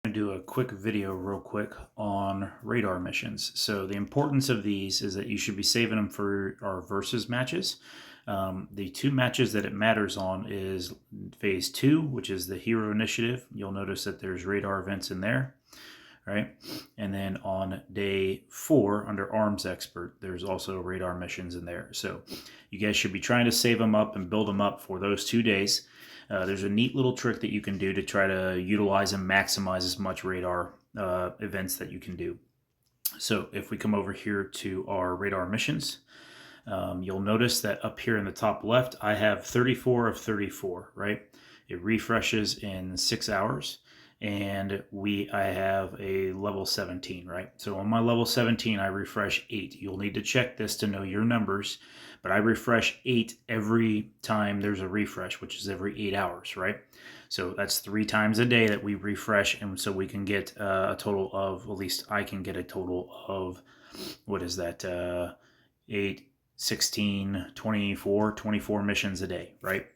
To do a quick video real quick on radar missions. So the importance of these is that you should be saving them for our versus matches. The two matches that it matters on is phase 2, which is the hero initiative. You'll notice that there's radar events in there, right? And then on day 4 under arms expert, there's also radar missions in there. So you guys should be trying to save them up and build them up for those 2 days. There's a neat little trick that you can do to try to utilize and maximize as much radar events that you can do. So if we come over here to our radar missions, you'll notice that up here in the top left, I have 34 of 34, right? It refreshes in 6 hours. And I have a level 17, right? So on my level 17, I refresh 8. You'll need to check this to know your numbers, but I refresh 8 every time there's a refresh, which is every 8 hours, right? So that's 3 times a day that we refresh, and so we can get a total of, at least I can get a total of, what is that, 8, 16, 24 missions a day, right?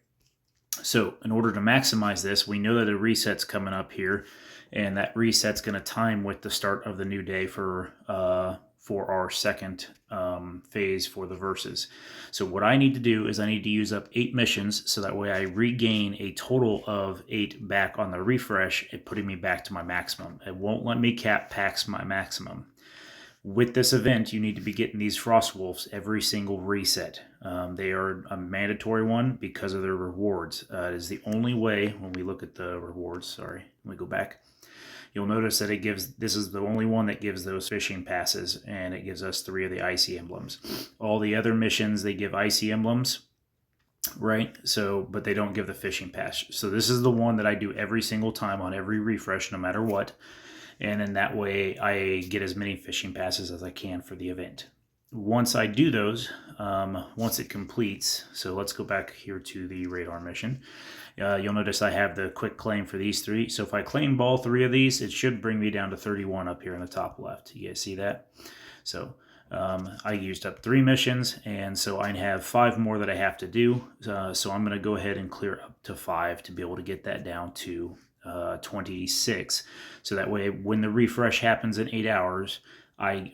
So in order to maximize this, we know that a reset's coming up here, and that reset's going to time with the start of the new day for our second phase for the verses. So what I need to do is I need to use up 8 missions, so that way I regain a total of 8 back on the refresh, and putting me back to my maximum. It won't let me cap packs my maximum. With this event, you need to be getting these Frost Wolves every single reset. They are a mandatory one because of their rewards. It is the only way, when we look at the rewards, sorry, let me go back. You'll notice that this is the only one that gives those fishing passes, and it gives us 3 of the icy emblems. All the other missions, they give icy emblems, right? So, but they don't give the fishing pass. So this is the one that I do every single time on every refresh, no matter what. And then that way I get as many fishing passes as I can for the event. Once I do those, once it completes, so let's go back here to the radar mission. You'll notice I have the quick claim for these 3. So if I claim all 3 of these, it should bring me down to 31 up here in the top left. You guys see that? So I used up 3 missions, and so I have 5 more that I have to do. So I'm going to go ahead and clear up to 5 to be able to get that down to 26. So that way when the refresh happens in 8 hours,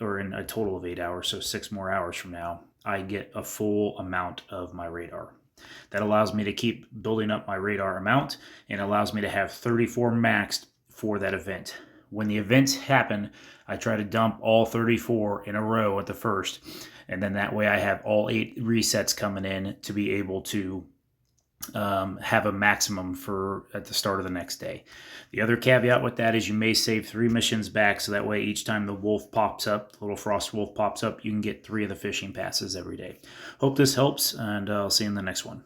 or in a total of 8 hours, so 6 more hours from now, I get a full amount of my radar. That allows me to keep building up my radar amount, and allows me to have 34 maxed for that event. When the events happen, I try to dump all 34 in a row at the first, and then that way I have all 8 resets coming in to be able to have a maximum for at the start of the next day. The other caveat with that is you may save 3 missions back, so that way each time the wolf pops up, the little frost wolf pops up, you can get 3 of the fishing passes every day. Hope this helps, and I'll see you in the next one.